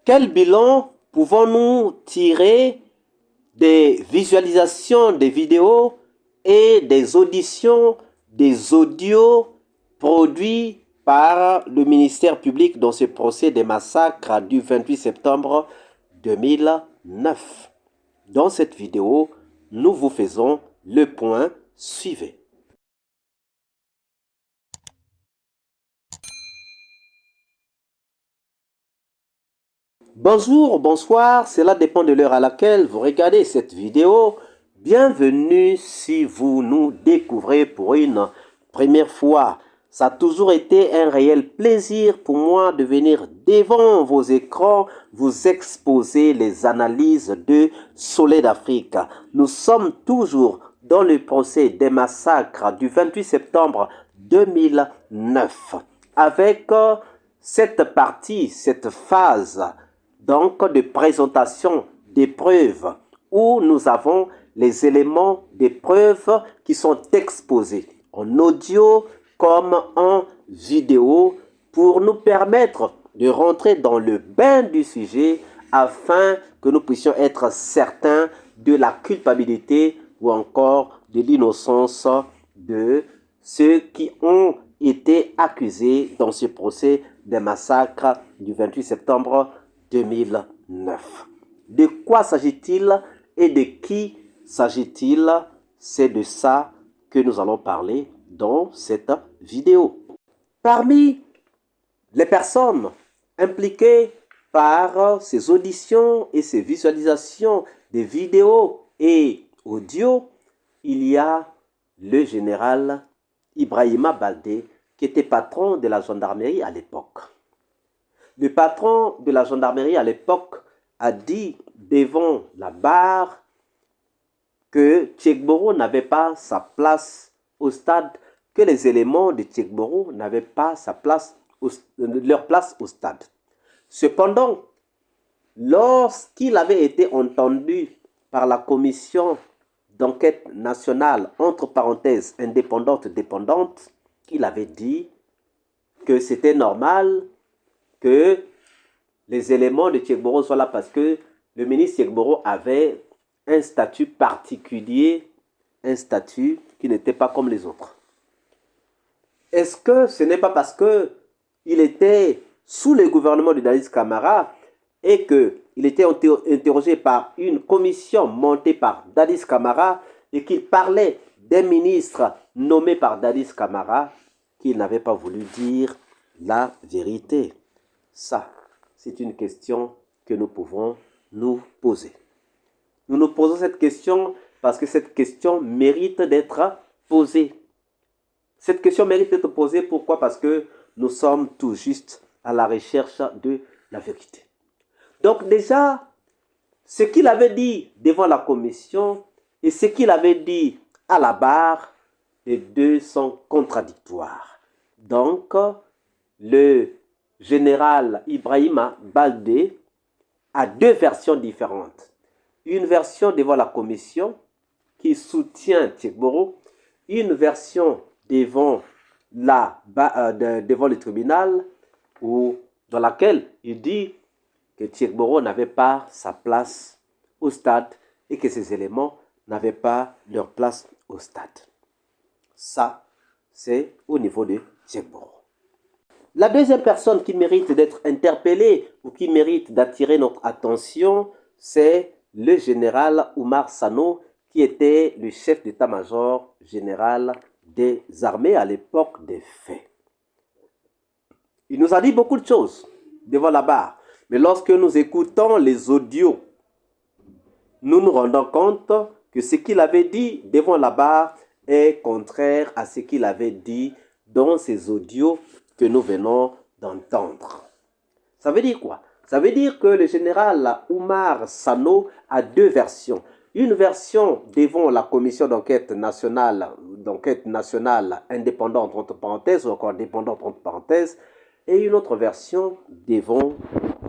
Quel bilan pouvons-nous tirer des visualisations des vidéos et des auditions, des audios produits par le ministère public dans ce procès des massacres du 28 septembre 2009? Dans cette vidéo, nous vous faisons le point suivant. Bonjour, bonsoir, cela dépend de l'heure à laquelle vous regardez cette vidéo. Bienvenue si vous nous découvrez pour une première fois. Ça a toujours été un réel plaisir pour moi de venir devant vos écrans vous exposer les analyses de Soleil d'Afrique. Nous sommes toujours dans le procès des massacres du 28 septembre 2009 avec cette partie, cette phase donc de présentation des preuves où nous avons les éléments des preuves qui sont exposés en audio comme en vidéo pour nous permettre de rentrer dans le bain du sujet afin que nous puissions être certains de la culpabilité ou encore de l'innocence de ceux qui ont été accusés dans ce procès des massacres du 28 septembre 2009. De quoi s'agit-il et de qui s'agit-il? C'est de ça que nous allons parler dans cette vidéo. Parmi les personnes impliquées par ces auditions et ces visualisations des vidéos et audio, il y a le général Ibrahima Baldé, qui était patron de la gendarmerie à l'époque. Le patron de la gendarmerie à l'époque a dit devant la barre que Tchegboro n'avait pas sa place au stade, que les éléments de Tchegboro n'avaient pas leur place au stade. Cependant, lorsqu'il avait été entendu par la commission d'enquête nationale, entre parenthèses, indépendante, dépendante, il avait dit que c'était normal que les éléments de Tchegboro soient là parce que le ministre Tchegboro avait un statut particulier, un statut qui n'était pas comme les autres. Est-ce que ce n'est pas parce qu'il était sous le gouvernement de Dadis Camara et qu'il était interrogé par une commission montée par Dadis Camara et qu'il parlait des ministres nommés par Dadis Camara qu'il n'avait pas voulu dire la vérité? Ça, c'est une question que nous pouvons nous poser. Nous nous posons cette question parce que cette question mérite d'être posée. Cette question mérite d'être posée, pourquoi? Parce que nous sommes tout juste à la recherche de la vérité. Donc déjà, ce qu'il avait dit devant la commission et ce qu'il avait dit à la barre, les deux sont contradictoires. Donc, le général Ibrahima Baldé a deux versions différentes. Une version devant la commission qui soutient Tchegboro, une version devant le tribunal dans laquelle il dit que Tchegboro n'avait pas sa place au stade et que ces éléments n'avaient pas leur place au stade. Ça, c'est au niveau de Tchegboro. La deuxième personne qui mérite d'être interpellée ou qui mérite d'attirer notre attention, c'est le général Oumar Sano, qui était le chef d'état-major général des armées à l'époque des faits. Il nous a dit beaucoup de choses devant la barre, mais lorsque nous écoutons les audios, nous nous rendons compte que ce qu'il avait dit devant la barre est contraire à ce qu'il avait dit dans ces audios que nous venons d'entendre. Ça veut dire quoi? Ça veut dire que le général Oumar Sano a deux versions. Une version devant la commission d'enquête nationale indépendante entre parenthèses ou encore dépendante entre parenthèses, et une autre version devant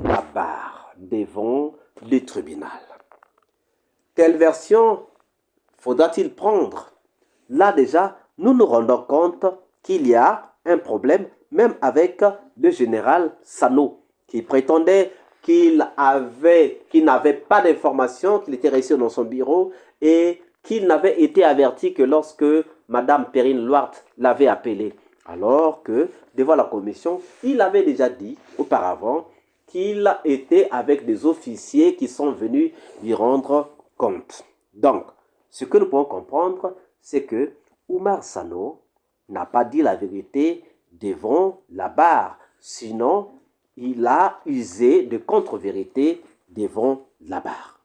la barre, devant le tribunal. Quelle version faudra-t-il prendre? Là déjà, nous nous rendons compte qu'il y a un problème même avec le général Sano, qui prétendait qu'il n'avait pas d'informations, qu'il était resté dans son bureau et qu'il n'avait été averti que lorsque Mme Perrine Loart l'avait appelé. Alors que, devant la commission, il avait déjà dit auparavant qu'il était avec des officiers qui sont venus lui rendre compte. Donc, ce que nous pouvons comprendre, c'est que Oumar Sano n'a pas dit la vérité devant la barre. Sinon, il a usé de contre-vérité devant la barre.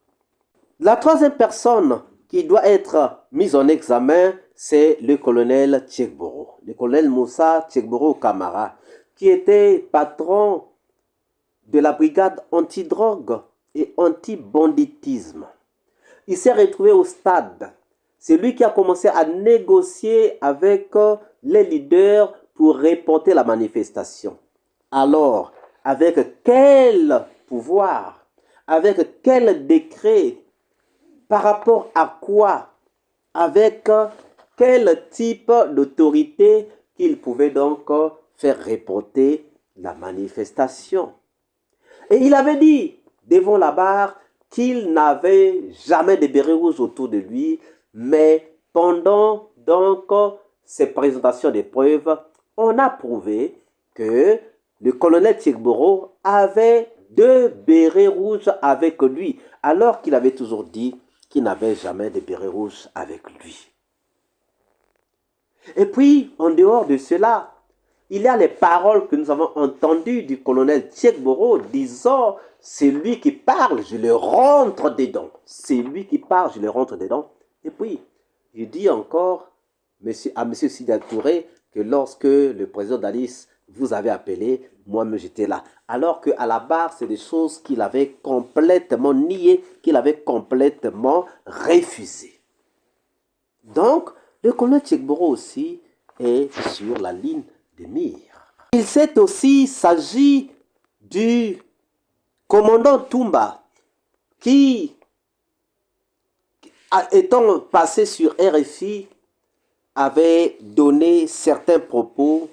La troisième personne qui doit être mise en examen, c'est le colonel Tchekboro. Le colonel Moussa Tchekboro Kamara, qui était patron de la brigade anti-drogue et anti-banditisme. Il s'est retrouvé au stade. C'est lui qui a commencé à négocier avec les leaders pour reporter la manifestation. Alors, avec quel pouvoir, avec quel décret, par rapport à quoi, avec quel type d'autorité qu'il pouvait donc faire reporter la manifestation? Et il avait dit devant la barre qu'il n'avait jamais de béret rouge autour de lui, mais pendant donc ces présentations des preuves, on a prouvé que le colonel Tchekboro avait 2 bérets rouges avec lui, alors qu'il avait toujours dit qu'il n'avait jamais de béret rouge avec lui. Et puis, en dehors de cela, il y a les paroles que nous avons entendues du colonel Tchekboro disant « c'est lui qui parle, je le rentre dedans ». C'est lui qui parle, je le rentre dedans. Et puis, il dit encore à M. Sida Touré que lorsque le président Dadis vous avait appelé, moi-même j'étais là. Alors qu'à la barre, c'est des choses qu'il avait complètement niées, qu'il avait complètement refusées. Donc, le colonel Tchekboro aussi est sur la ligne de mire. Il s'est aussi s'agit du commandant Toumba qui, étant passé sur RFI, avait donné certains propos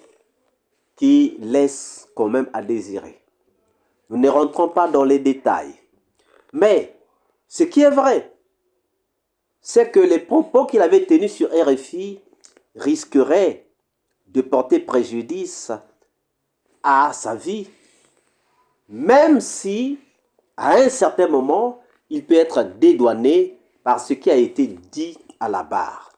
qui laissent quand même à désirer. Nous ne rentrons pas dans les détails. Mais ce qui est vrai, c'est que les propos qu'il avait tenus sur RFI risqueraient de porter préjudice à sa vie, même si, à un certain moment, il peut être dédouané par ce qui a été dit à la barre.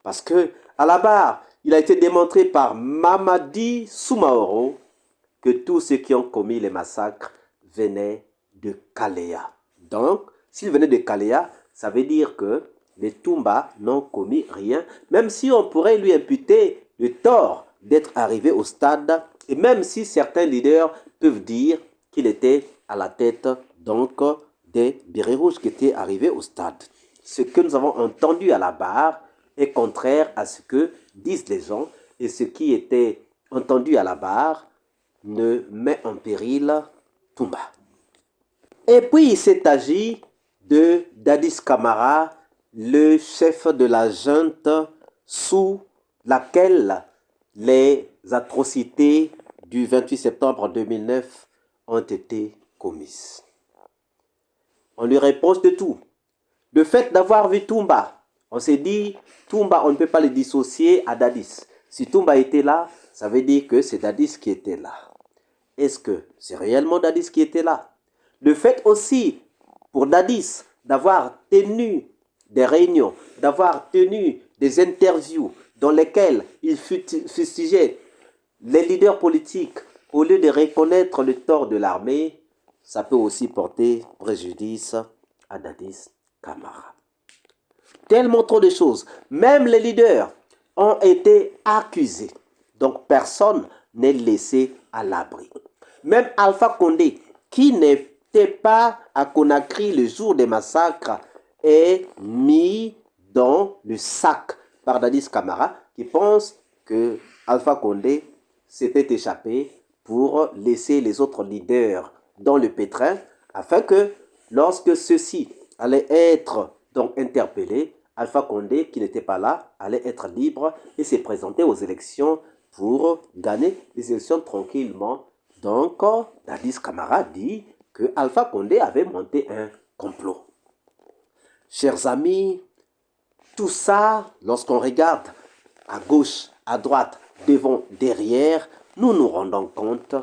Parce que, à la barre, il a été démontré par Mamadi Soumaoro que tous ceux qui ont commis les massacres venaient de Kalea. Donc, s'ils venaient de Kalea, ça veut dire que les Toumba n'ont commis rien, même si on pourrait lui imputer le tort d'être arrivé au stade, et même si certains leaders peuvent dire qu'il était à la tête donc des bérets rouges qui étaient arrivés au stade. Ce que nous avons entendu à la barre est contraire à ce que disent les gens, et ce qui était entendu à la barre ne met en péril Toumba. Et puis il s'est agi de Dadis Camara, le chef de la junte sous laquelle les atrocités du 28 septembre 2009 ont été commises. On lui reproche de tout. Le fait d'avoir vu Toumba, on s'est dit, Toumba, on ne peut pas le dissocier à Dadis. Si Toumba était là, ça veut dire que c'est Dadis qui était là. Est-ce que c'est réellement Dadis qui était là? Le fait aussi, pour Dadis, d'avoir tenu des réunions, d'avoir tenu des interviews dans lesquelles il fustigeait les leaders politiques au lieu de reconnaître le tort de l'armée, ça peut aussi porter préjudice à Dadis Camara. Tellement trop de choses. Même les leaders ont été accusés. Donc personne n'est laissé à l'abri. Même Alpha Condé, qui n'était pas à Conakry le jour des massacres, est mis dans le sac par Dadis Camara, qui pense que Alpha Condé s'était échappé pour laisser les autres leaders dans le pétrin, afin que lorsque ceux-ci allaient être donc interpellés, Alpha Condé, qui n'était pas là, allait être libre et s'est présenté aux élections pour gagner les élections tranquillement. Donc, Dadis Camara dit que Alpha Condé avait monté un complot. Chers amis, tout ça, lorsqu'on regarde à gauche, à droite, devant, derrière, nous nous rendons compte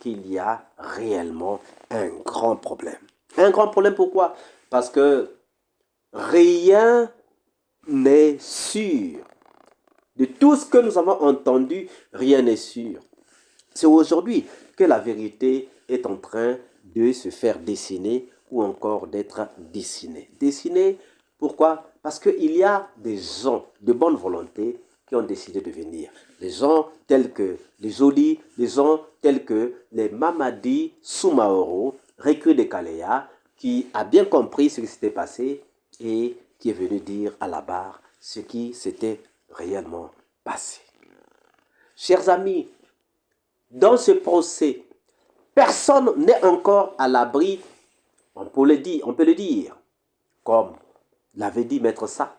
qu'il y a réellement un grand problème. Un grand problème pourquoi? Parce que rien n'est sûr. De tout ce que nous avons entendu, rien n'est sûr. C'est aujourd'hui que la vérité est en train de se faire dessiner ou encore d'être dessinée. Dessinée, pourquoi? Parce qu'il y a des gens de bonne volonté qui ont décidé de venir. Les gens tels que les Joly, les gens tels que les Mamadi Soumaoro, recrues de Kaléa, qui a bien compris ce qui s'était passé et qui est venu dire à la barre ce qui s'était réellement passé. Chers amis, dans ce procès, personne n'est encore à l'abri, on peut le dire, comme l'avait dit Maître Sa.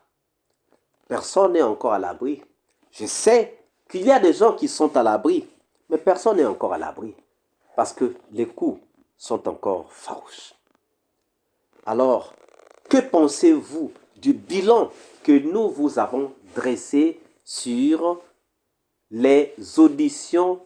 Personne n'est encore à l'abri. Je sais qu'il y a des gens qui sont à l'abri, mais personne n'est encore à l'abri, parce que les coups sont encore farouches. Alors, que pensez-vous du bilan que nous vous avons dressé sur les auditions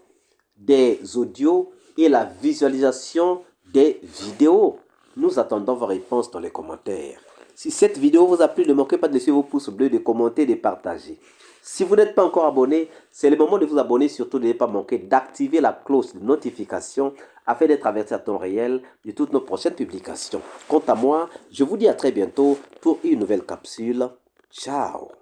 des audios et la visualisation des vidéos? Nous attendons vos réponses dans les commentaires. Si cette vidéo vous a plu, ne manquez pas de laisser vos pouces bleus, de commenter, de partager. Si vous n'êtes pas encore abonné, c'est le moment de vous abonner. Surtout, ne pas manquer d'activer la cloche de notification afin d'être averti à temps réel de toutes nos prochaines publications. Quant à moi, je vous dis à très bientôt pour une nouvelle capsule. Ciao!